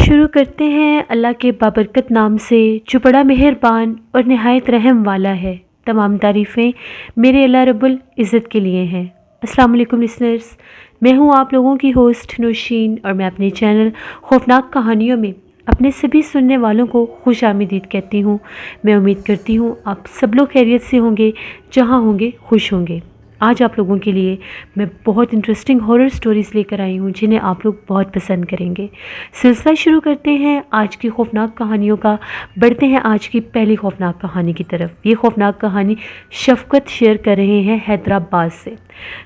شروع کرتے ہیں اللہ کے بابرکت نام سے جو بڑا مہربان اور نہایت رحم والا ہے۔ تمام تعریفیں میرے اللہ رب العزت کے لیے ہیں۔ السلام علیکم لسنرز، میں ہوں آپ لوگوں کی ہوسٹ نوشین، اور میں اپنے چینل خوفناک کہانیوں میں اپنے سبھی سننے والوں کو خوش آمدید کہتی ہوں۔ میں امید کرتی ہوں آپ سب لوگ خیریت سے ہوں گے، جہاں ہوں گے خوش ہوں گے۔ آج آپ لوگوں کے لیے میں بہت انٹرسٹنگ ہارر سٹوریز لے کر آئی ہوں جنہیں آپ لوگ بہت پسند کریں گے۔ سلسلہ شروع کرتے ہیں آج کی خوفناک کہانیوں کا۔ بڑھتے ہیں آج کی پہلی خوفناک کہانی کی طرف۔ یہ خوفناک کہانی شفقت شیئر کر رہے ہیں حیدرآباد سے۔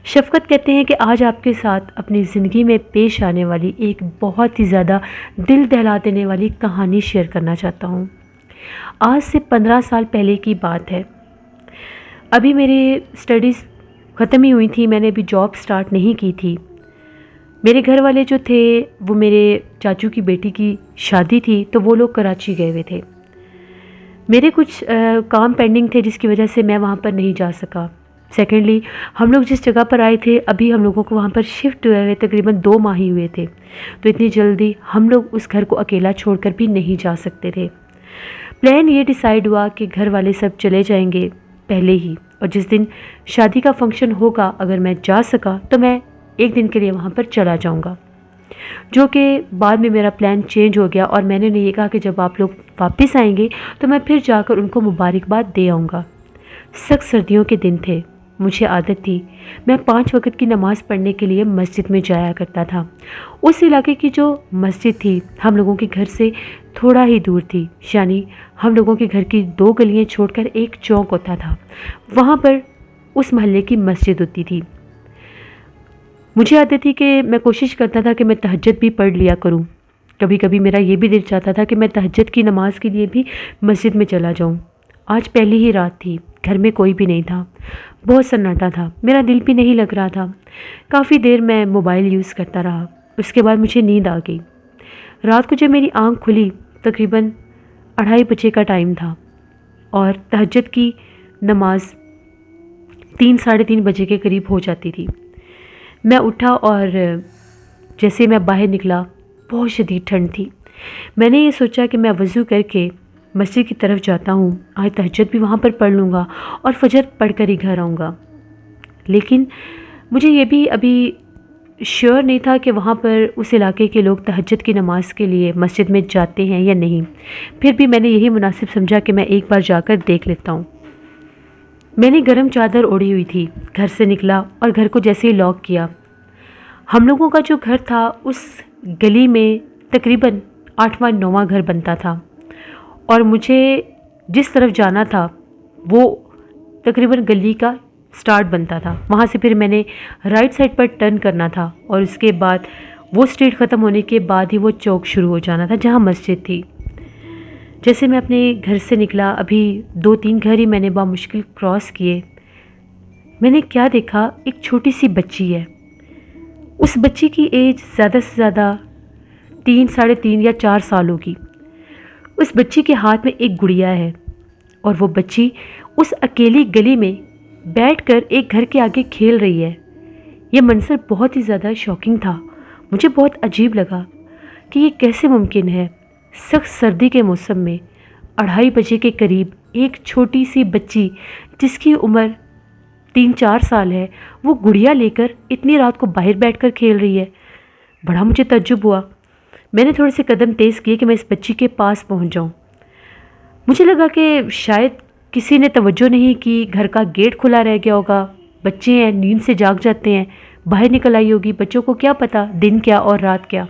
شفقت کہتے ہیں کہ آج آپ کے ساتھ اپنی زندگی میں پیش آنے والی ایک بہت ہی زیادہ دل دہلا دینے والی کہانی شیئر کرنا چاہتا ہوں۔ آج سے 15 سال پہلے کی بات ہے۔ ابھی میری اسٹڈیز ختم ہی ہوئی تھی، میں نے ابھی جاب سٹارٹ نہیں کی تھی۔ میرے گھر والے جو تھے وہ میرے چاچو کی بیٹی کی شادی تھی، تو وہ لوگ کراچی گئے ہوئے تھے۔ میرے کچھ کام پینڈنگ تھے جس کی وجہ سے میں وہاں پر نہیں جا سکا۔ سیکنڈلی ہم لوگ جس جگہ پر آئے تھے ابھی ہم لوگوں کو وہاں پر شفٹ ہوئے ہوئے تقریباً 2 ماہ ہی ہوئے تھے، تو اتنی جلدی ہم لوگ اس گھر کو اکیلا چھوڑ کر بھی نہیں جا سکتے تھے۔ پلان یہ ڈیسائیڈ ہوا کہ گھر والے سب چلے جائیں گے پہلے ہی، اور جس دن شادی کا فنکشن ہوگا اگر میں جا سکا تو میں ایک دن کے لیے وہاں پر چلا جاؤں گا، جو کہ بعد میں میرا پلان چینج ہو گیا، اور میں نے یہ کہا کہ جب آپ لوگ واپس آئیں گے تو میں پھر جا کر ان کو مبارکباد دے آؤں گا۔ سخت سردیوں کے دن تھے، مجھے عادت تھی میں 5 وقت کی نماز پڑھنے کے لیے مسجد میں جایا کرتا تھا۔ اس علاقے کی جو مسجد تھی ہم لوگوں کے گھر سے تھوڑا ہی دور تھی، یعنی ہم لوگوں کے گھر کی 2 گلیاں چھوڑ کر ایک چوک ہوتا تھا، وہاں پر اس محلے کی مسجد ہوتی تھی۔ مجھے عادت تھی کہ میں کوشش کرتا تھا کہ میں تہجد بھی پڑھ لیا کروں۔ کبھی کبھی میرا یہ بھی دل چاہتا تھا کہ میں تہجد کی نماز کے لیے بھی مسجد میں چلا جاؤں۔ آج پہلی ہی رات تھی، گھر میں کوئی بھی نہیں تھا، بہت سناٹا تھا، میرا دل بھی نہیں لگ رہا تھا۔ کافی دیر میں موبائل یوز کرتا رہا، اس کے بعد مجھے نیند آ گئی۔ رات کو جب میری آنکھ کھلی تقریباً 2:30 بجے کا ٹائم تھا، اور تہجد کی نماز 3 ساڑھے 3 بجے کے قریب ہو جاتی تھی۔ میں اٹھا اور جیسے میں باہر نکلا بہت شدید ٹھنڈ تھی۔ میں نے یہ سوچا کہ میں وضو کر کے مسجد کی طرف جاتا ہوں، آج تہجد بھی وہاں پر پڑھ لوں گا اور فجر پڑھ کر ہی گھر آؤں گا۔ لیکن مجھے یہ بھی ابھی شیور نہیں تھا کہ وہاں پر اس علاقے کے لوگ تہجد کی نماز کے لیے مسجد میں جاتے ہیں یا نہیں۔ پھر بھی میں نے یہی مناسب سمجھا کہ میں ایک بار جا کر دیکھ لیتا ہوں۔ میں نے گرم چادر اوڑھی ہوئی تھی، گھر سے نکلا اور گھر کو جیسے ہی لاک کیا۔ ہم لوگوں کا جو گھر تھا اس گلی میں تقریباً 8واں 9واں گھر بنتا تھا، اور مجھے جس طرف جانا تھا وہ تقریباً گلی کا سٹارٹ بنتا تھا۔ وہاں سے پھر میں نے رائٹ سائڈ پر ٹرن کرنا تھا، اور اس کے بعد وہ اسٹریٹ ختم ہونے کے بعد ہی وہ چوک شروع ہو جانا تھا جہاں مسجد تھی۔ جیسے میں اپنے گھر سے نکلا، ابھی 2-3 گھر ہی میں نے بامشکل کراس کیے، میں نے کیا دیکھا، ایک چھوٹی سی بچی ہے۔ اس بچی کی ایج زیادہ سے زیادہ 3 ساڑھے 3 یا 4 سال ہوگی۔ اس بچی کے ہاتھ میں ایک گڑیا ہے، اور وہ بچی اس اکیلی گلی میں بیٹھ کر ایک گھر کے آگے کھیل رہی ہے۔ یہ منظر بہت ہی زیادہ شاکنگ تھا، مجھے بہت عجیب لگا کہ یہ کیسے ممکن ہے۔ سخت سردی کے موسم میں 2:30 بجے کے قریب ایک چھوٹی سی بچی جس کی عمر 3-4 سال ہے، وہ گڑیا لے کر اتنی رات کو باہر بیٹھ کر کھیل رہی ہے۔ بڑا مجھے تعجب ہوا۔ میں نے تھوڑے سے قدم تیز کیے کہ میں اس بچی کے پاس پہنچ جاؤں۔ مجھے لگا کہ شاید کسی نے توجہ نہیں کی، گھر کا گیٹ کھلا رہ گیا ہوگا، بچے ہیں نیند سے جاگ جاتے ہیں، باہر نکل آئی ہوگی، بچوں کو کیا پتہ دن کیا اور رات کیا۔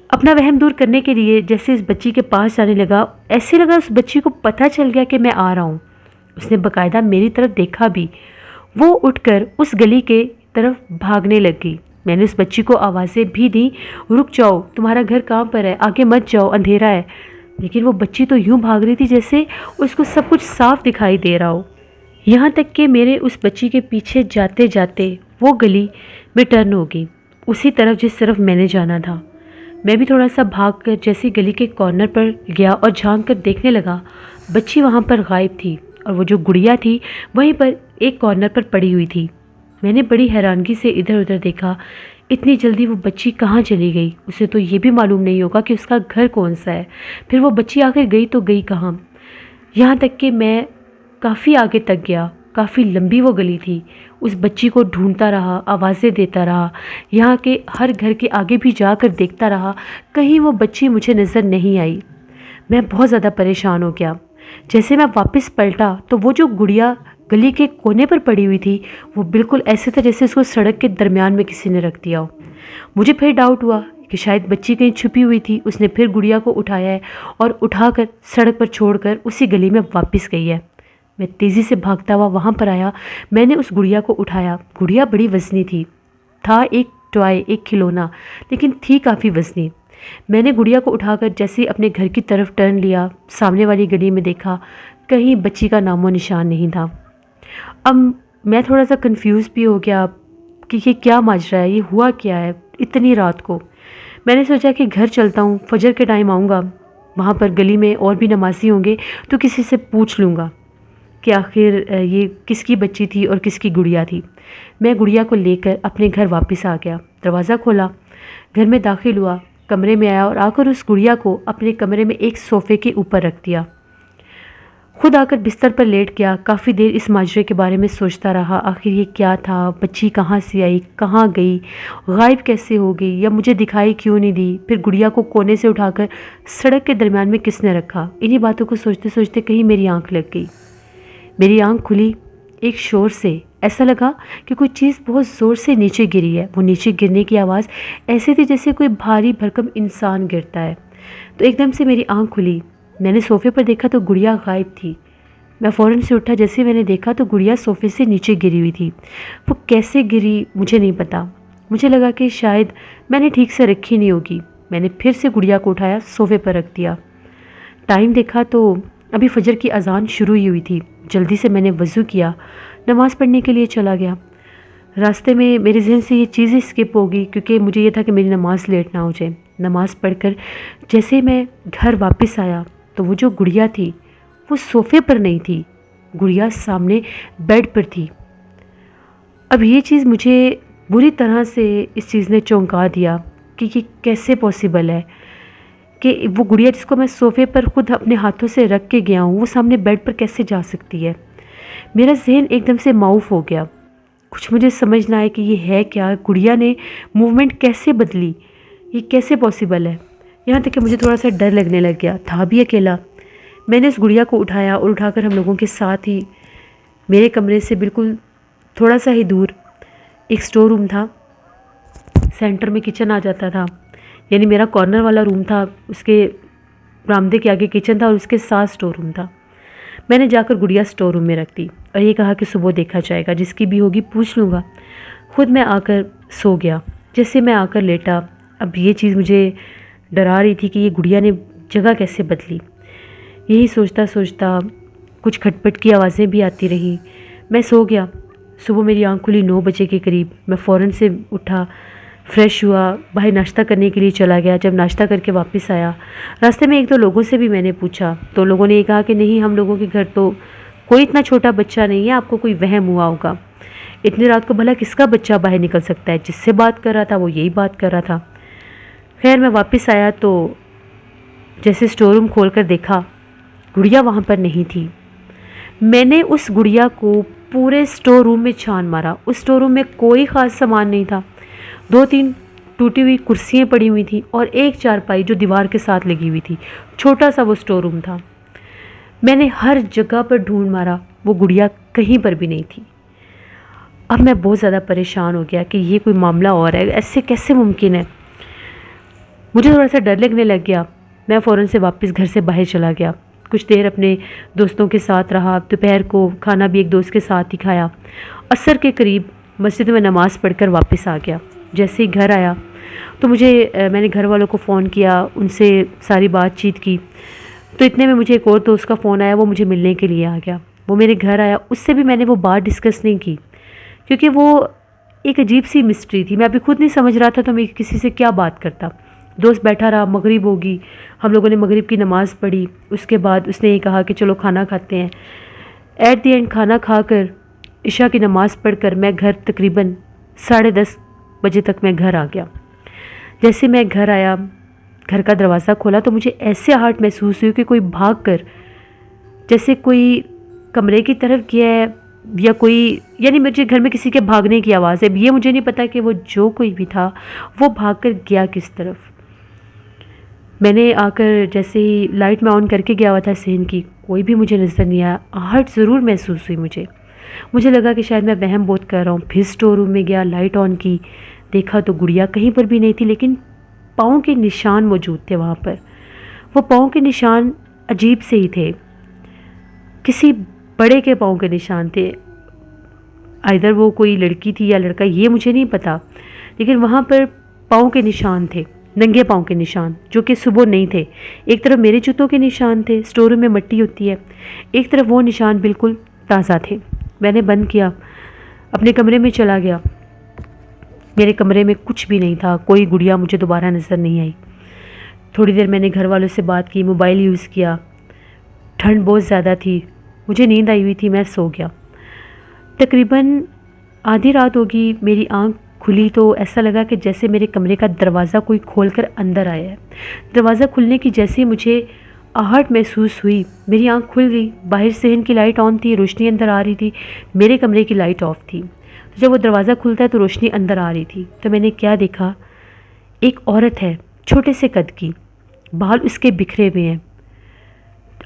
اپنا وہم دور کرنے کے لیے جیسے اس بچی کے پاس جانے لگا، ایسے لگا اس بچی کو پتہ چل گیا کہ میں آ رہا ہوں۔ اس نے باقاعدہ میری طرف دیکھا بھی، وہ اٹھ کر اس گلی کے طرف بھاگنے لگ گئی۔ میں نے اس بچی کو آوازیں بھی دیں، رک جاؤ، تمہارا گھر کہاں پر ہے، آگے مت جاؤ، اندھیرا ہے۔ لیکن وہ بچی تو یوں بھاگ رہی تھی جیسے اس کو سب کچھ صاف دکھائی دے رہا ہو۔ یہاں تک کہ میرے اس بچی کے پیچھے جاتے جاتے وہ گلی میں ٹرن ہو گئی، اسی طرف جس طرف میں نے جانا تھا۔ میں بھی تھوڑا سا بھاگ کر جیسی گلی کے کارنر پر گیا اور جھانک کر دیکھنے لگا، بچی وہاں پر غائب تھی، اور وہ جو گڑیا تھی وہیں پر ایک کارنر پر پڑی ہوئی تھی۔ میں نے بڑی حیرانگی سے ادھر ادھر دیکھا، اتنی جلدی وہ بچی کہاں چلی گئی؟ اسے تو یہ بھی معلوم نہیں ہوگا کہ اس کا گھر کون سا ہے۔ پھر وہ بچی آخر گئی تو گئی کہاں؟ یہاں تک کہ میں کافی آگے تک گیا، کافی لمبی وہ گلی تھی، اس بچی کو ڈھونڈتا رہا، آوازیں دیتا رہا، یہاں کے ہر گھر کے آگے بھی جا کر دیکھتا رہا، کہیں وہ بچی مجھے نظر نہیں آئی۔ میں بہت زیادہ پریشان ہو گیا۔ جیسے میں واپس پلٹا تو وہ جو گڑیا گلی کے کونے پر پڑی ہوئی تھی وہ بالکل ایسے تھا جیسے اس کو سڑک کے درمیان میں کسی نے رکھ دیا ہو۔ مجھے پھر ڈاؤٹ ہوا کہ شاید بچی کہیں چھپی ہوئی تھی، اس نے پھر گڑیا کو اٹھایا ہے اور اٹھا کر سڑک پر چھوڑ کر اسی گلی میں واپس گئی ہے۔ میں تیزی سے بھاگتا ہوا وہاں پر آیا، میں نے اس گڑیا کو اٹھایا۔ گڑیا بڑی وزنی تھا ایک ٹوائے، ایک کھلونا، لیکن تھی کافی وزنی۔ میں نے گڑیا کو اٹھا کر جیسے اپنے گھر کی طرف ٹرن لیا، سامنے والی گلی میں دیکھا، کہیں بچی کا نام و نشان نہیں تھا۔ اب میں تھوڑا سا کنفیوز بھی ہو گیا کہ یہ کیا ماجرا ہے، یہ ہوا کیا ہے اتنی رات کو۔ میں نے سوچا کہ گھر چلتا ہوں، فجر کے ٹائم آؤں گا، وہاں پر گلی میں اور بھی نمازی ہوں گے تو کسی سے پوچھ لوں گا کہ آخر یہ کس کی بچی تھی اور کس کی گڑیا تھی۔ میں گڑیا کو لے کر اپنے گھر واپس آ گیا، دروازہ کھولا، گھر میں داخل ہوا، کمرے میں آیا اور آ کر اس گڑیا کو اپنے کمرے میں ایک صوفے کے اوپر رکھ دیا۔ خود آ کر بستر پر لیٹ گیا، کافی دیر اس ماجرے کے بارے میں سوچتا رہا، آخر یہ کیا تھا، بچی کہاں سے آئی، کہاں گئی، غائب کیسے ہو گئی، یا مجھے دکھائی کیوں نہیں دی، پھر گڑیا کو کونے سے اٹھا کر سڑک کے درمیان میں کس نے رکھا۔ انہی باتوں کو سوچتے سوچتے کہیں میری آنکھ لگ گئی۔ میری آنکھ کھلی ایک شور سے، ایسا لگا کہ کوئی چیز بہت زور سے نیچے گری ہے۔ وہ نیچے گرنے کی آواز ایسے تھی جیسے کوئی بھاری بھرکم انسان گرتا ہے۔ تو ایک دم سے میری آنکھ کھلی، میں نے صوفے پر دیکھا تو گڑیا غائب تھی۔ میں فوراً سے اٹھا، جیسے میں نے دیکھا تو گڑیا صوفے سے نیچے گری ہوئی تھی۔ وہ کیسے گری مجھے نہیں پتا، مجھے لگا کہ شاید میں نے ٹھیک سے رکھی نہیں ہوگی۔ میں نے پھر سے گڑیا کو اٹھایا، صوفے پر رکھ دیا۔ ٹائم دیکھا تو ابھی فجر کی اذان شروع ہی ہوئی تھی۔ جلدی سے میں نے وضو کیا، نماز پڑھنے کے لیے چلا گیا۔ راستے میں میرے ذہن سے یہ چیزیں اسکپ ہوگی کیونکہ مجھے یہ تھا کہ میری نماز لیٹ نہ ہو جائے۔ نماز پڑھ کر جیسے میں گھر واپس آیا تو وہ جو گڑیا تھی وہ صوفے پر نہیں تھی، گڑیا سامنے بیڈ پر تھی۔ اب یہ چیز مجھے بری طرح سے اس چیز نے چونکا دیا کہ یہ کیسے پاسبل ہے کہ وہ گڑیا جس کو میں صوفے پر خود اپنے ہاتھوں سے رکھ کے گیا ہوں وہ سامنے بیڈ پر کیسے جا سکتی ہے۔ میرا ذہن ایک دم سے معاف ہو گیا، کچھ مجھے سمجھ نہ آئے کہ یہ ہے کیا، گڑیا نے موومنٹ کیسے بدلی، یہ کیسے پاسبل ہے۔ یہاں تک کہ مجھے تھوڑا سا ڈر لگنے لگ گیا، تھا بھی اکیلا۔ میں نے اس گڑیا کو اٹھایا اور اٹھا کر ہم لوگوں کے ساتھ ہی میرے کمرے سے بالکل تھوڑا سا ہی دور ایک سٹور روم تھا، سینٹر میں کچن آ جاتا تھا، یعنی میرا کارنر والا روم تھا، اس کے برآمدے کے آگے کچن تھا اور اس کے ساتھ سٹور روم تھا۔ میں نے جا کر گڑیا سٹور روم میں رکھ دی اور یہ کہا کہ صبح دیکھا جائے گا، جس کی بھی ہوگی پوچھ لوں گا۔ خود میں آ کر سو گیا۔ جیسے میں آ کر لیٹا، اب یہ چیز مجھے ڈرا رہی تھی کہ یہ گڑیا نے جگہ کیسے بدلی۔ یہی سوچتا سوچتا کچھ کھٹ پٹ کی آوازیں بھی آتی رہیں، میں سو گیا۔ صبح میری آنکھ کھلی 9 بجے کے قریب، میں فوراً سے اٹھا، فریش ہوا، باہر ناشتہ کرنے کے لیے چلا گیا۔ جب ناشتہ کر کے واپس آیا، راستے میں ایک دو لوگوں سے بھی میں نے پوچھا تو لوگوں نے یہ کہا کہ نہیں، ہم لوگوں کے گھر تو کوئی اتنا چھوٹا بچہ نہیں ہے، آپ کو کوئی وہم ہوا ہوگا، اتنی رات کو بھلا کس کا بچہ باہر نکل سکتا ہے۔ جس سے بات کر رہا تھا وہ یہی بات کر رہا تھا۔ خیر میں واپس آیا تو جیسے سٹور روم کھول کر دیکھا، گڑیا وہاں پر نہیں تھی۔ میں نے اس گڑیا کو پورے سٹور روم میں چھان مارا، اس سٹور روم میں کوئی خاص سامان نہیں تھا، 2-3 ٹوٹی ہوئی کرسیاں پڑی ہوئی تھیں اور ایک چارپائی جو دیوار کے ساتھ لگی ہوئی تھی، چھوٹا سا وہ سٹور روم تھا۔ میں نے ہر جگہ پر ڈھونڈ مارا، وہ گڑیا کہیں پر بھی نہیں تھی۔ اب میں بہت زیادہ پریشان ہو گیا کہ یہ کوئی معاملہ اور ہے، ایسے کیسے ممکن ہے۔ مجھے تھوڑا سا ڈر لگنے لگ گیا، میں فوراً سے واپس گھر سے باہر چلا گیا، کچھ دیر اپنے دوستوں کے ساتھ رہا، دوپہر کو کھانا بھی ایک دوست کے ساتھ ہی کھایا۔ عصر کے قریب مسجد میں نماز پڑھ کر واپس آ گیا۔ جیسے ہی گھر آیا تو میں نے گھر والوں کو فون کیا، ان سے ساری بات چیت کی، تو اتنے میں مجھے ایک اور دوست کا فون آیا، وہ مجھے ملنے کے لیے آ گیا، وہ میرے گھر آیا۔ اس سے بھی میں نے وہ بات ڈسکس نہیں کی کیونکہ وہ ایک عجیب سی مسٹری تھی، میں ابھی خود نہیں سمجھ رہا تھا تو میں کسی سے کیا بات کرتا۔ دوست بیٹھا رہا، مغرب ہوگی، ہم لوگوں نے مغرب کی نماز پڑھی، اس کے بعد اس نے یہ کہا کہ چلو کھانا کھاتے ہیں۔ ایٹ دی اینڈ کھانا کھا کر عشاء کی نماز پڑھ کر میں گھر تقریباً 10:30 بجے تک میں گھر آ گیا۔ جیسے میں گھر آیا، گھر کا دروازہ کھولا تو مجھے ایسے آہٹ محسوس ہوئی کہ کوئی بھاگ کر، جیسے کوئی کمرے کی طرف گیا ہے یا کوئی، یعنی مجھے گھر میں کسی کے بھاگنے کی آواز ہے۔ یہ مجھے نہیں پتا کہ وہ جو کوئی بھی تھا وہ بھاگ کر گیا کس طرف۔ میں نے آ کر جیسے ہی لائٹ میں آن کر کے گیا ہوا تھا صحن کی، کوئی بھی مجھے نظر نہیں آیا۔ آہٹ ضرور محسوس ہوئی مجھے لگا کہ شاید میں وہم بہت کر رہا ہوں۔ پھر اسٹور روم میں گیا، لائٹ آن کی، دیکھا تو گڑیا کہیں پر بھی نہیں تھی، لیکن پاؤں کے نشان موجود تھے وہاں پر۔ وہ پاؤں کے نشان عجیب سے ہی تھے، کسی بڑے کے پاؤں کے نشان تھے۔ ادھر وہ کوئی لڑکی تھی یا لڑکا یہ مجھے نہیں پتا، لیکن وہاں پر پاؤں کے نشان تھے، ننگے پاؤں کے نشان، جو کہ صبح نہیں تھے۔ ایک طرف میرے جوتوں کے نشان تھے، اسٹور روم میں مٹی ہوتی ہے، ایک طرف وہ نشان بالکل تازہ تھے۔ میں نے بند کیا، اپنے کمرے میں چلا گیا۔ میرے کمرے میں کچھ بھی نہیں تھا، کوئی گڑیا مجھے دوبارہ نظر نہیں آئی۔ تھوڑی دیر میں نے گھر والوں سے بات کی، موبائل یوز کیا۔ ٹھنڈ بہت زیادہ تھی، مجھے نیند آئی ہوئی تھی، میں سو گیا۔ تقریباً آدھی رات ہوگی، میری آنکھ کھلی تو ایسا لگا کہ جیسے میرے کمرے کا دروازہ کوئی کھول کر اندر آیا ہے۔ دروازہ کھلنے کی جیسے مجھے آہٹ محسوس ہوئی، میری آنکھ کھل گئی۔ باہر صحن کی لائٹ آن تھی، روشنی اندر آ رہی تھی، میرے کمرے کی لائٹ آف تھی۔ جب وہ دروازہ کھلتا ہے تو روشنی اندر آ رہی تھی، تو میں نے کیا دیکھا، ایک عورت ہے چھوٹے سے قد کی، بال اس کے بکھرے ہوئے ہیں،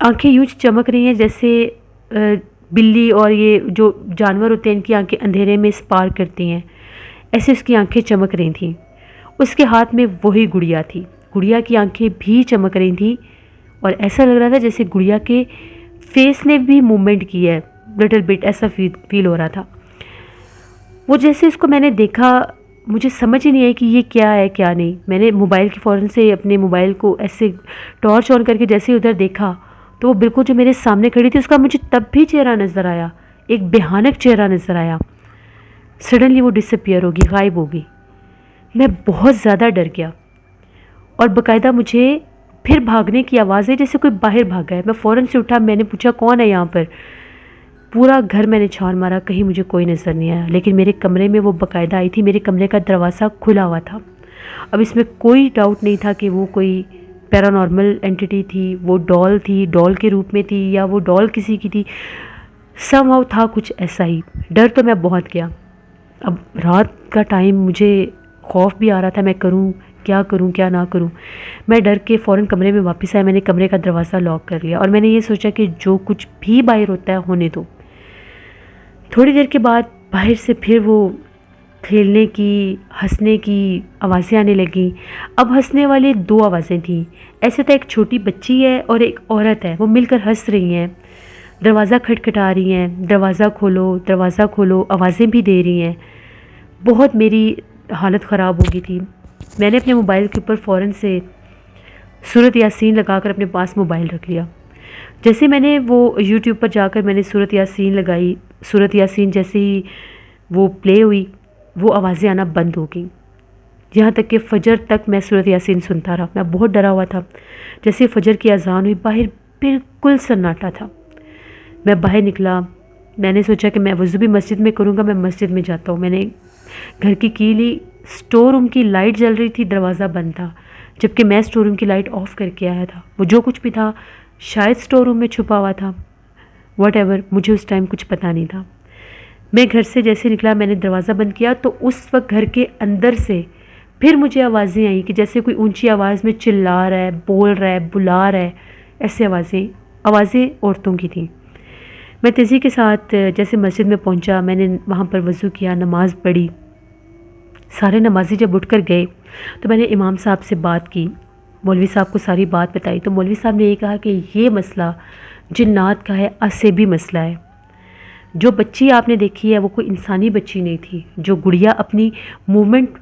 آنکھیں یوں چمک رہی ہیں جیسے بلی اور یہ جو جانور ہوتے ہیں ان کی آنکھیں اندھیرے میں اسپار کرتی ہیں، ایسے اس کی آنکھیں چمک رہی تھیں۔ اس کے ہاتھ میں وہی گڑیا تھی، گڑیا کی آنکھیں بھی چمک رہی تھیں، اور ایسا لگ رہا تھا جیسے گڑیا کے فیس نے بھی موومنٹ کی ہے، لٹل بٹ ایسا فیل ہو رہا تھا۔ وہ جیسے اس کو میں نے دیکھا، مجھے سمجھ ہی نہیں آئی کہ یہ کیا ہے کیا نہیں۔ میں نے موبائل کی فوراً سے اپنے موبائل کو ایسے ٹارچ آن کر کے جیسے ادھر دیکھا تو وہ بالکل جو میرے سامنے کھڑی تھی، اس کا مجھے تب بھی چہرہ نظر آیا، ایک بھیانک چہرہ نظر آیا۔ سڈنلی وہ ڈس اپیئر ہوگی، غائب ہوگی۔ میں بہت زیادہ ڈر گیا، اور باقاعدہ مجھے پھر بھاگنے کی آواز ہے جیسے کوئی باہر بھاگا ہے۔ میں فوراً سے اٹھا، میں نے پوچھا کون ہے یہاں پر۔ پورا گھر میں نے چھان مارا، کہیں مجھے کوئی نظر نہیں آیا، لیکن میرے کمرے میں وہ باقاعدہ آئی تھی، میرے کمرے کا دروازہ کھلا ہوا تھا۔ اب اس میں کوئی ڈاؤٹ نہیں تھا کہ وہ کوئی پیرانارمل اینٹیٹی تھی، وہ ڈال تھی، ڈال کے روپ میں تھی، یا وہ ڈال کسی کی تھی، سم ہاؤ تھا کچھ ایسا ہی۔ ڈر تو میں بہت گیا۔ اب رات کا ٹائم، مجھے خوف بھی آ رہا تھا، میں کروں کیا نہ کروں۔ میں ڈر کے فوراً کمرے میں واپس آیا، میں نے کمرے کا دروازہ لاک کر لیا، اور میں نے یہ سوچا کہ جو کچھ بھی باہر ہوتا ہے ہونے دو۔ تھوڑی دیر کے بعد باہر سے پھر وہ کھیلنے کی، ہنسنے کی آوازیں آنے لگیں۔ اب ہنسنے والی دو آوازیں تھیں، ایسے تھا ایک چھوٹی بچی ہے اور ایک عورت ہے، وہ مل کر ہنس رہی ہیں، دروازہ کھٹکھٹا رہی ہیں، دروازہ کھولو، آوازیں بھی دے رہی ہیں۔ بہت میری حالت خراب ہو گئی تھی۔ میں نے اپنے موبائل کے اوپر فوراً سے سورۃ یاسین لگا کر اپنے پاس موبائل رکھ لیا۔ جیسے میں نے وہ یوٹیوب پر جا کر میں نے سورۃ یاسین لگائی، سورۃ یاسین جیسے ہی وہ پلے ہوئی، وہ آوازیں آنا بند ہو گئیں، یہاں تک کہ فجر تک میں سورۃ یاسین سنتا رہا۔ میں بہت ڈرا ہوا تھا۔ جیسے فجر کی اذان ہوئی، باہر بالکل سناٹا تھا۔ میں باہر نکلا، میں نے سوچا کہ میں وضو بھی مسجد میں کروں گا، میں مسجد میں جاتا ہوں۔ میں نے گھر کی کی لی، اسٹور روم کی لائٹ جل رہی تھی، دروازہ بند تھا، جبکہ میں اسٹور روم کی لائٹ آف کر کے آیا تھا۔ وہ جو کچھ بھی تھا شاید اسٹور روم میں چھپا ہوا تھا، واٹ ایور، مجھے اس ٹائم کچھ پتہ نہیں تھا۔ میں گھر سے جیسے نکلا، میں نے دروازہ بند کیا تو اس وقت گھر کے اندر سے پھر مجھے آوازیں آئیں کہ جیسے کوئی اونچی آواز میں چلا رہا ہے، بول رہا ہے، بلا رہا ہے، ایسے آوازیں عورتوں کی تھیں۔ میں تیزی کے ساتھ جیسے مسجد میں پہنچا، میں نے وہاں پر وضو کیا، نماز پڑھی۔ سارے نمازی جب اٹھ کر گئے تو میں نے امام صاحب سے بات کی، مولوی صاحب کو ساری بات بتائی، تو مولوی صاحب نے یہ کہا کہ یہ مسئلہ جنات کا ہے، عصبی مسئلہ ہے۔ جو بچی آپ نے دیکھی ہے وہ کوئی انسانی بچی نہیں تھی، جو گڑیا اپنی موومنٹ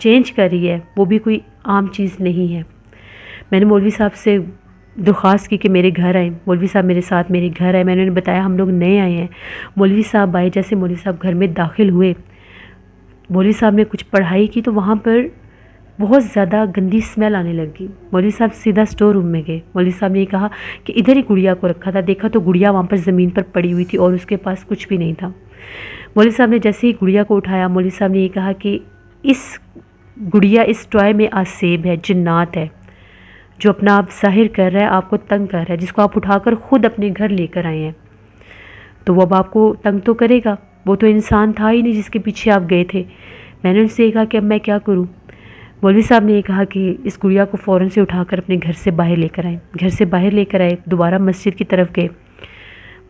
چینج کر رہی ہے وہ بھی کوئی عام چیز نہیں ہے۔ میں نے مولوی صاحب سے درخواست کی کہ میرے گھر آئیں۔ مولوی صاحب میرے ساتھ میرے گھر آئے، میں نے انہیں بتایا ہم لوگ نئے آئے ہیں۔ مولوی صاحب آئے، جیسے مولوی صاحب گھر میں داخل ہوئے، مولوی صاحب نے کچھ پڑھائی کی تو وہاں پر بہت زیادہ گندی اسمیل آنے لگی۔ مولوی صاحب سیدھا اسٹور روم میں گئے۔ مولوی صاحب نے یہ کہا کہ ادھر ہی گڑیا کو رکھا تھا، دیکھا تو گڑیا وہاں پر زمین پر پڑی ہوئی تھی اور اس کے پاس کچھ بھی نہیں تھا۔ مولوی صاحب نے جیسے ہی گڑیا کو اٹھایا، مولوی صاحب نے یہ کہا کہ اس گڑیا اس ٹوائے میں آسیب ہے، جنات ہے، جو اپنا آپ ظاہر کر رہا ہے، آپ کو تنگ کر رہا ہے، جس کو آپ اٹھا کر خود اپنے گھر لے کر آئے ہیں، تو وہ اب آپ کو تنگ تو کرے گا۔ وہ تو انسان تھا ہی نہیں جس کے پیچھے آپ گئے تھے۔ میں نے ان سے کہا کہ اب میں کیا کروں؟ مولوی صاحب نے یہ کہا کہ اس گڑیا کو فوراً سے اٹھا کر اپنے گھر سے باہر لے کر آئیں۔ گھر سے باہر لے کر آئے، دوبارہ مسجد کی طرف گئے۔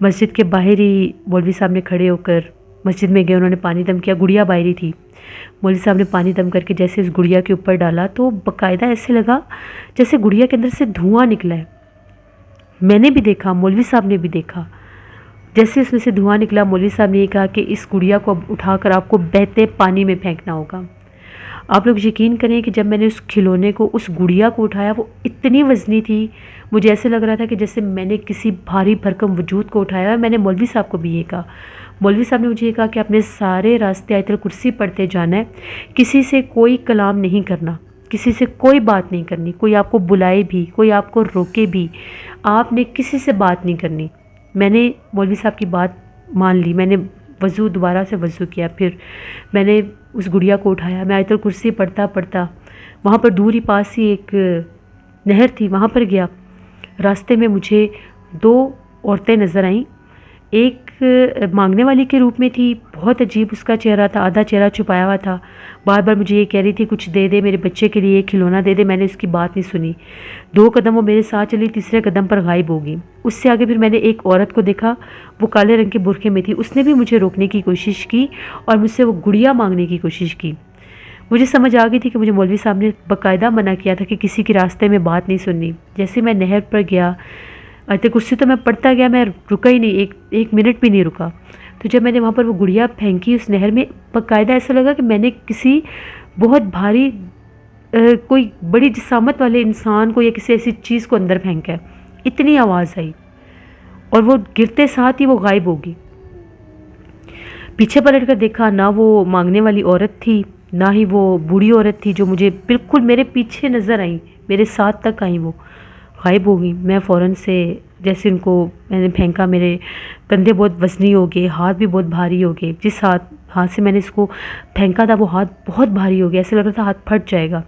مسجد کے باہر ہی مولوی صاحب نے کھڑے ہو کر مسجد میں گئے، انہوں نے پانی دم کیا، گڑیا باہر ہی تھی۔ مولوی صاحب نے پانی دم کر کے جیسے اس گڑیا کے اوپر ڈالا تو باقاعدہ ایسے لگا جیسے گڑیا کے اندر سے دھواں نکلا ہے۔ میں نے بھی دیکھا، مولوی صاحب نے بھی دیکھا، جیسے اس میں سے دھواں نکلا۔ مولوی صاحب نے یہ کہا کہ اس گڑیا کو اب اٹھا کر آپ کو بہتے پانی میں پھینکنا ہوگا۔ آپ لوگ یقین کریں کہ جب میں نے اس کھلونے کو، اس گڑیا کو اٹھایا، وہ اتنی وزنی تھی، مجھے ایسے لگ رہا تھا کہ جیسے میں نے کسی بھاری بھرکم وجود کو اٹھایا ہے۔ میں نے مولوی صاحب کو بھی یہ کہا، مولوی صاحب نے مجھے یہ کہا کہ اپنے سارے راستے آیت الکرسی پڑھتے جانا ہے، کسی سے کوئی کلام نہیں کرنا، کسی سے کوئی بات نہیں کرنی، کوئی آپ کو بلائے بھی، کوئی آپ کو روکے بھی، آپ نے کسی سے بات نہیں کرنی۔ میں نے مولوی صاحب کی بات مان لی، میں نے دوبارہ سے وضو کیا، پھر میں نے اس گڑیا کو اٹھایا، میں آیت الکرسی پڑھتا پڑھتا وہاں پر دور ہی پاس ہی ایک نہر تھی، وہاں پر گیا۔ راستے میں مجھے 2 عورتیں نظر آئیں، ایک مانگنے والی کے روپ میں تھی، بہت عجیب اس کا چہرہ تھا، آدھا چہرہ چھپایا ہوا تھا، بار بار مجھے یہ کہہ رہی تھی کچھ دے دے میرے بچے کے لیے، کھلونا دے دے۔ میں نے اس کی بات نہیں سنی، 2 قدم وہ میرے ساتھ چلی، تیسرے قدم پر غائب ہوگی۔ اس سے آگے پھر میں نے ایک عورت کو دیکھا، وہ کالے رنگ کے برقعے میں تھی، اس نے بھی مجھے روکنے کی کوشش کی اور مجھ سے وہ گڑیا مانگنے کی کوشش کی۔ مجھے سمجھ آ گئی تھی کہ مجھے مولوی صاحب نے باقاعدہ منع کیا تھا کہ کسی کے راستے میں بات نہیں سننی۔ جیسے میں نہر پر گیا، آیت کرسی تو میں پڑھتا گیا، میں رکا ہی نہیں، ایک منٹ بھی نہیں رکا۔ تو جب میں نے وہاں پر وہ گڑیا پھینکی اس نہر میں، باقاعدہ ایسا لگا کہ میں نے کسی بہت بھاری کوئی بڑی جسامت والے انسان کو یا کسی ایسی چیز کو اندر پھینکا ہے، اتنی آواز آئی اور وہ گرتے ساتھ ہی وہ غائب ہوگی۔ پیچھے پلٹ کر دیکھا، نہ وہ مانگنے والی عورت تھی، نہ ہی وہ بوڑھی عورت تھی جو مجھے بالکل میرے پیچھے نظر آئیں، میرے ساتھ تک آئیں، وہ غائب ہو گئی۔ میں فوراً سے جیسے ان کو میں نے پھینکا، میرے کندھے بہت وزنی ہو گئے، ہاتھ بھی بہت بھاری ہو گئے، جس ہاتھ سے میں نے اس کو پھینکا تھا وہ ہاتھ بہت بھاری ہو گیا، ایسے لگ رہا تھا ہاتھ پھٹ جائے گا۔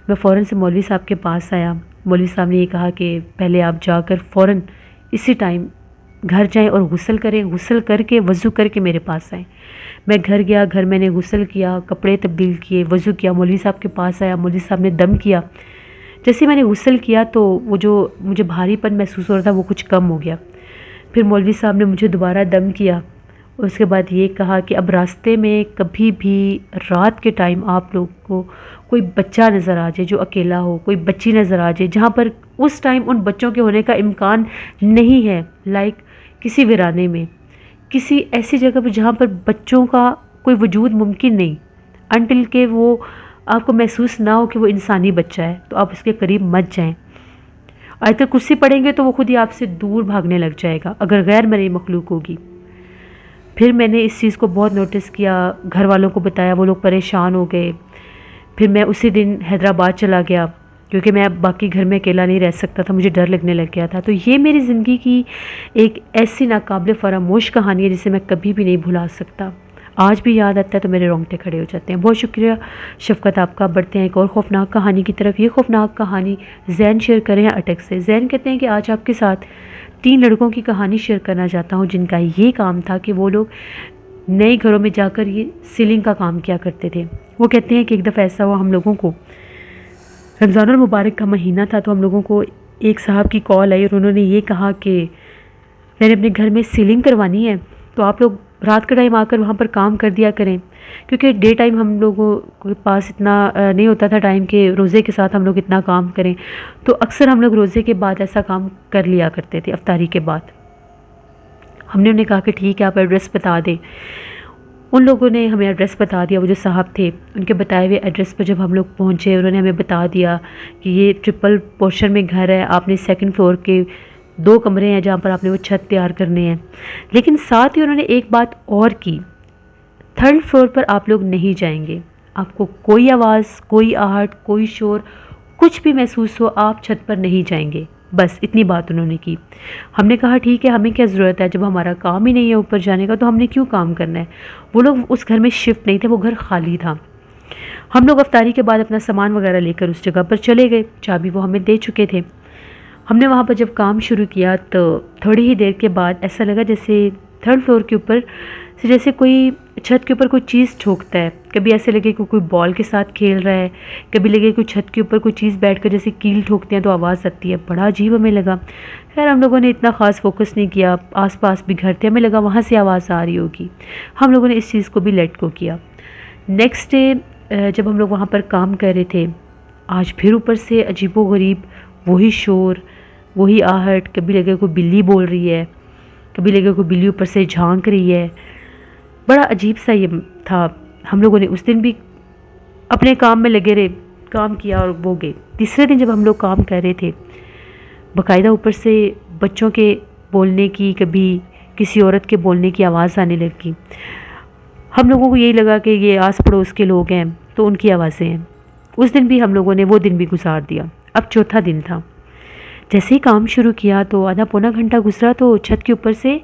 میں فوراً سے مولوی صاحب کے پاس آیا، مولوی صاحب نے یہ کہا کہ پہلے آپ جا کر فوراً اسی ٹائم گھر جائیں اور غسل کریں، غسل کر کے وضو کر کے میرے پاس آئیں۔ میں گھر گیا، گھر میں نے غسل کیا، کپڑے تبدیل کیے، وضو کیا، مولوی صاحب کے پاس آیا، مولوی صاحب نے دم کیا۔ جیسے میں نے غسل کیا تو وہ جو مجھے بھاری پن محسوس ہو رہا تھا وہ کچھ کم ہو گیا۔ پھر مولوی صاحب نے مجھے دوبارہ دم کیا، اور اس کے بعد یہ کہا کہ اب راستے میں کبھی بھی رات کے ٹائم آپ لوگ کو کوئی بچہ نظر آ جائے جو اکیلا ہو، کوئی بچی نظر آ جائے جہاں پر اس ٹائم ان بچوں کے ہونے کا امکان نہیں ہے، لائک کسی ویرانے میں، کسی ایسی جگہ پر جہاں پر بچوں کا کوئی وجود ممکن نہیں، انٹل کہ وہ آپ کو محسوس نہ ہو کہ وہ انسانی بچہ ہے، تو آپ اس کے قریب مت جائیں۔ آیت کرسی پڑھیں گے تو وہ خود ہی آپ سے دور بھاگنے لگ جائے گا اگر غیر مرئی مخلوق ہوگی۔ پھر میں نے اس چیز کو بہت نوٹس کیا، گھر والوں کو بتایا، وہ لوگ پریشان ہو گئے۔ پھر میں اسی دن حیدرآباد چلا گیا کیونکہ میں اب باقی گھر میں اکیلا نہیں رہ سکتا تھا، مجھے ڈر لگنے لگ گیا تھا۔ تو یہ میری زندگی کی ایک ایسی ناقابل فراموش کہانی ہے جسے میں کبھی بھی نہیں بھلا سکتا۔ آج بھی یاد آتا ہے تو میرے رونگٹے کھڑے ہو جاتے ہیں۔ بہت شکریہ شفقت آپ کا۔ بڑھتے ہیں ایک اور خوفناک کہانی کی طرف۔ یہ خوفناک کہانی زین شیئر کریں ہیں اٹک سے۔ زین کہتے ہیں کہ آج آپ کے ساتھ 3 لڑکوں کی کہانی شیئر کرنا چاہتا ہوں جن کا یہ کام تھا کہ وہ لوگ نئے گھروں میں جا کر یہ سیلنگ کا کام کیا کرتے تھے۔ وہ کہتے ہیں کہ ایک دفعہ ایسا ہوا، ہم لوگوں کو رمضان المبارک کا مہینہ تھا تو ہم لوگوں کو ایک صاحب کی کال آئی اور انہوں نے یہ کہا کہ میں نے اپنے گھر میں سیلنگ کروانی ہے تو آپ لوگ رات کا ٹائم آ کر وہاں پر کام کر دیا کریں، کیونکہ ڈے ٹائم ہم لوگوں کے پاس اتنا نہیں ہوتا تھا ٹائم کہ روزے کے ساتھ ہم لوگ اتنا کام کریں، تو اکثر ہم لوگ روزے کے بعد ایسا کام کر لیا کرتے تھے افطاری کے بعد۔ ہم نے انہیں کہا کہ ٹھیک ہے آپ ایڈریس بتا دیں۔ ان لوگوں نے ہمیں ایڈریس بتا دیا، وہ جو صاحب تھے ان کے بتائے ہوئے ایڈریس پر جب ہم لوگ پہنچے انہوں نے ہمیں بتا دیا کہ یہ ٹرپل پورشن میں گھر ہے، آپ نے 2nd فلور کے 2 کمرے ہیں جہاں پر آپ نے وہ چھت تیار کرنے ہیں، لیکن ساتھ ہی انہوں نے ایک بات اور کی، 3rd فلور پر آپ لوگ نہیں جائیں گے، آپ کو کوئی آواز، کوئی آہٹ، کوئی شور، کچھ بھی محسوس ہو آپ چھت پر نہیں جائیں گے، بس اتنی بات انہوں نے کی۔ ہم نے کہا ٹھیک ہے، ہمیں کیا ضرورت ہے، جب ہمارا کام ہی نہیں ہے اوپر جانے کا تو ہم نے کیوں کام کرنا ہے۔ وہ لوگ اس گھر میں شفٹ نہیں تھے، وہ گھر خالی تھا۔ ہم لوگ افطاری کے بعد اپنا سامان وغیرہ لے کر اس جگہ پر چلے گئے، چابی وہ ہمیں دے چکے تھے۔ ہم نے وہاں پر جب کام شروع کیا تو تھوڑی ہی دیر کے بعد ایسا لگا جیسے تھرڈ فلور کے اوپر سے جیسے کوئی چھت کے اوپر کوئی چیز ٹھوکتا ہے، کبھی ایسے لگے کہ کوئی بال کے ساتھ کھیل رہا ہے، کبھی لگے کوئی چھت کے اوپر کوئی چیز بیٹھ کر جیسے کیل ٹھوکتے ہیں تو آواز آتی ہے، بڑا عجیب ہمیں لگا۔ خیر ہم لوگوں نے اتنا خاص فوکس نہیں کیا، آس پاس بھی گھر تھے، ہمیں لگا وہاں سے آواز آ رہی ہوگی، ہم لوگوں نے اس چیز کو بھی لیٹ گو کیا۔ نیکسٹ ڈے جب ہم لوگ وہاں پر کام کر رہے تھے، آج پھر اوپر سے عجیب و غریب وہی شور، وہی آہٹ، کبھی لگے کوئی بلی بول رہی ہے، کبھی لگے کوئی بلی اوپر سے جھانک رہی ہے، بڑا عجیب سا یہ تھا۔ ہم لوگوں نے اس دن بھی اپنے کام میں لگے رہے، کام کیا اور وہ گئے۔ تیسرے دن جب ہم لوگ کام کر رہے تھے، باقاعدہ اوپر سے بچوں کے بولنے کی، کبھی کسی عورت کے بولنے کی آواز آنے لگی۔ ہم لوگوں کو یہی لگا کہ یہ آس پڑوس کے لوگ ہیں تو ان کی آوازیں ہیں۔ اس دن بھی ہم لوگوں نے وہ دن بھی گزار دیا۔ اب چوتھا دن تھا، جیسے ہی کام شروع کیا تو آدھا پونا گھنٹہ گزرا تو چھت کے اوپر سے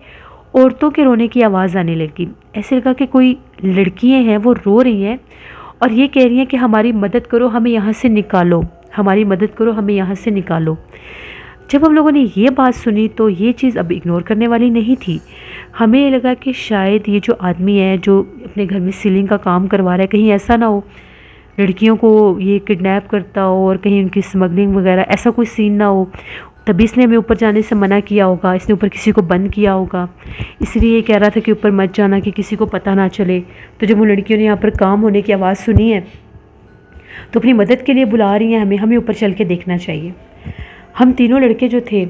عورتوں کے رونے کی آواز آنے لگی۔ ایسے لگا کہ کوئی لڑکیاں ہیں وہ رو رہی ہیں اور یہ کہہ رہی ہیں کہ ہماری مدد کرو، ہمیں یہاں سے نکالو، ہماری مدد کرو، ہمیں یہاں سے نکالو۔ جب ہم لوگوں نے یہ بات سنی تو یہ چیز اب اگنور کرنے والی نہیں تھی۔ ہمیں یہ لگا کہ شاید یہ جو آدمی ہے جو اپنے گھر میں سیلنگ کا کام کروا رہا ہے، کہیں ایسا نہ ہو لڑکیوں کو یہ کڈنیپ کرتا ہو اور کہیں ان کی اسمگلنگ وغیرہ ایسا کوئی سین نہ ہو، تبھی اس نے ہمیں اوپر جانے سے منع کیا ہوگا، اس نے اوپر کسی کو بند کیا ہوگا، اس لیے یہ کہہ رہا تھا کہ اوپر مت جانا کہ کسی کو پتہ نہ چلے۔ تو جب وہ لڑکیوں نے یہاں پر کام ہونے کی آواز سنی ہے تو اپنی مدد کے لیے بلا رہی ہیں ہمیں اوپر چل کے دیکھنا چاہیے۔ ہم تینوں لڑکے جو تھے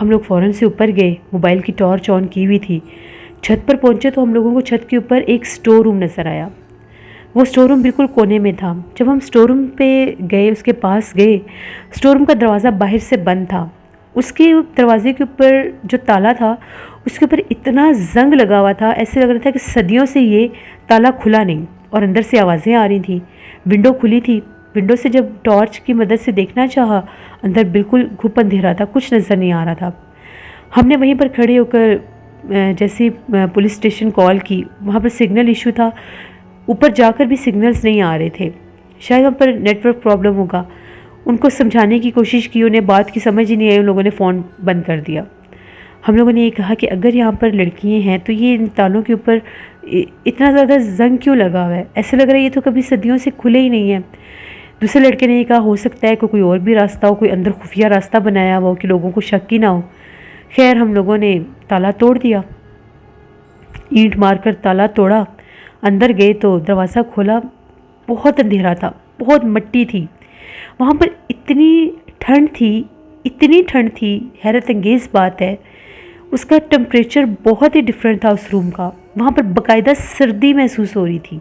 ہم لوگ فوراً سے اوپر گئے، موبائل کی ٹارچ آن کی ہوئی تھی۔ چھت پر پہنچے تو ہم لوگوں کو چھت کے اوپر ایک سٹور روم نظر آیا۔ وہ سٹور روم بالکل کونے میں تھا۔ جب ہم سٹور روم پہ گئے، اس کے پاس گئے، سٹور روم کا دروازہ باہر سے بند تھا۔ اس کے دروازے کے اوپر جو تالا تھا اس کے اوپر اتنا زنگ لگا ہوا تھا، ایسے لگ رہا تھا کہ صدیوں سے یہ تالا کھلا نہیں، اور اندر سے آوازیں آ رہی تھیں۔ ونڈو کھلی تھی، ونڈو سے جب ٹارچ کی مدد سے دیکھنا چاہا، اندر بالکل گھپ اندھیرا تھا، کچھ نظر نہیں آ رہا تھا۔ ہم نے وہیں پر کھڑے ہو کر جیسے پولیس اسٹیشن کال کی، وہاں پر سگنل ایشو تھا، اوپر جا کر بھی سگنلز نہیں آ رہے تھے، شاید وہاں پر نیٹ ورک پرابلم ہوگا۔ ان کو سمجھانے کی کوشش کی، انہیں بات کی سمجھ ہی نہیں آئی، ان لوگوں نے فون بند کر دیا۔ ہم لوگوں نے یہ کہا کہ اگر یہاں پر لڑکیاں ہیں تو یہ ان تالوں کے اوپر اتنا زیادہ زنگ کیوں لگا ہوا ہے؟ ایسے لگ رہا ہے یہ تو کبھی صدیوں سے کھلے ہی نہیں ہیں۔ دوسرے لڑکے نے یہ کہا ہو سکتا ہے کہ کوئی اور بھی راستہ ہو، کوئی اندر خفیہ راستہ بنایا ہوا ہو کہ لوگوں کو شک ہی نہ ہو۔ خیر ہم لوگوں نے تالا توڑ دیا، اینٹ مار کر تالا توڑا، اندر گئے تو دروازہ کھولا، بہت اندھیرا تھا، بہت مٹی تھی وہاں پر، اتنی ٹھنڈ تھی، حیرت انگیز بات ہے۔ اس کا ٹمپریچر بہت ہی ڈیفرنٹ تھا اس روم کا، وہاں پر باقاعدہ سردی محسوس ہو رہی تھی۔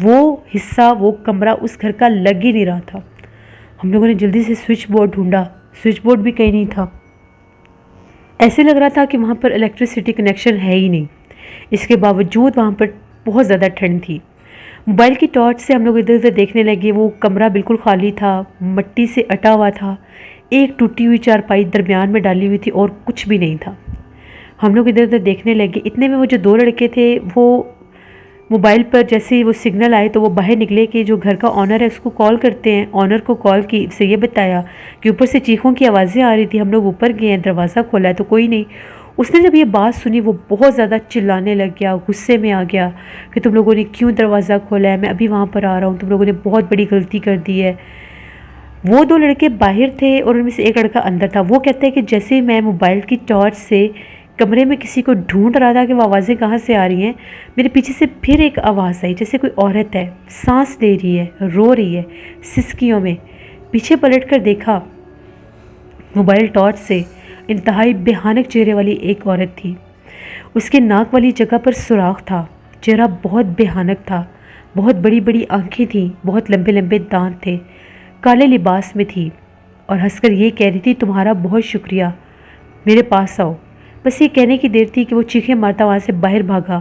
وہ حصہ، وہ کمرہ اس گھر کا لگ ہی نہیں رہا تھا۔ ہم لوگوں نے جلدی سے سوئچ بورڈ ڈھونڈا، سوئچ بورڈ بھی کہیں نہیں تھا، ایسے لگ رہا تھا کہ وہاں پر الیکٹریسٹی کنیکشن ہے ہی نہیں۔ اس کے باوجود وہاں پر بہت زیادہ ٹھنڈ تھی۔ موبائل کی ٹارچ سے ہم لوگ ادھر ادھر دیکھنے لگے، وہ کمرہ بالکل خالی تھا، مٹی سے اٹا ہوا تھا، ایک ٹوٹی ہوئی چارپائی درمیان میں ڈالی ہوئی تھی اور کچھ بھی نہیں تھا۔ ہم لوگ ادھر ادھر دیکھنے لگے، اتنے میں وہ جو دو لڑکے تھے وہ موبائل پر جیسے وہ سگنل آئے تو وہ باہر نکلے کہ جو گھر کا آنر ہے اس کو کال کرتے ہیں۔ آنر کو کال کی، اسے یہ بتایا کہ اوپر سے چیخوں کی آوازیں آ رہی تھی، ہم لوگ اوپر گئے ہیں، دروازہ کھولا ہے تو کوئی نہیں۔ اس نے جب یہ بات سنی وہ بہت زیادہ چلانے لگ گیا، غصے میں آ گیا کہ تم لوگوں نے کیوں دروازہ کھولا ہے، میں ابھی وہاں پر آ رہا ہوں، تم لوگوں نے بہت بڑی غلطی کر دی ہے۔ وہ دو لڑکے باہر تھے اور ان میں سے ایک لڑکا اندر تھا۔ وہ کہتا ہے کہ جیسے میں موبائل کی ٹارچ سے کمرے میں کسی کو ڈھونڈ رہا تھا کہ وہ آوازیں کہاں سے آ رہی ہیں، میرے پیچھے سے پھر ایک آواز آئی جیسے کوئی عورت ہے، سانس لے رہی ہے، رو رہی ہے سسکیوں میں۔ پیچھے پلٹ کر دیکھا، موبائل ٹارچ سے انتہائی بھیانک چہرے والی ایک عورت تھی۔ اس کے ناک والی جگہ پر سوراخ تھا، چہرہ بہت بھیانک تھا، بہت بڑی بڑی آنکھیں تھیں، بہت لمبے لمبے دانت تھے، کالے لباس میں تھی اور ہنس کر یہ کہہ رہی تھی تمہارا بہت شکریہ، میرے پاس آؤ۔ بس یہ کہنے کی دیر تھی کہ وہ چیخیں مارتا وہاں سے باہر بھاگا۔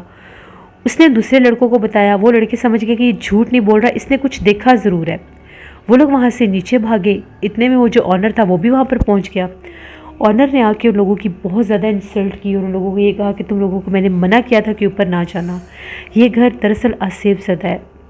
اس نے دوسرے لڑکوں کو بتایا، وہ لڑکے سمجھ گئے کہ یہ جھوٹ نہیں بول رہا، اس نے کچھ دیکھا ضرور ہے۔ وہ لوگ وہاں سے نیچے بھاگے، اتنے میں وہ جو آنر تھا وہ بھی وہاں پر پہنچ گیا۔ آنر نے آ کے ان لوگوں کی بہت زیادہ انسلٹ کی اور ان لوگوں کو یہ کہا کہ تم لوگوں کو میں نے منع کیا تھا کہ اوپر نہ جانا، یہ گھر دراصل آصف زدہ ہے،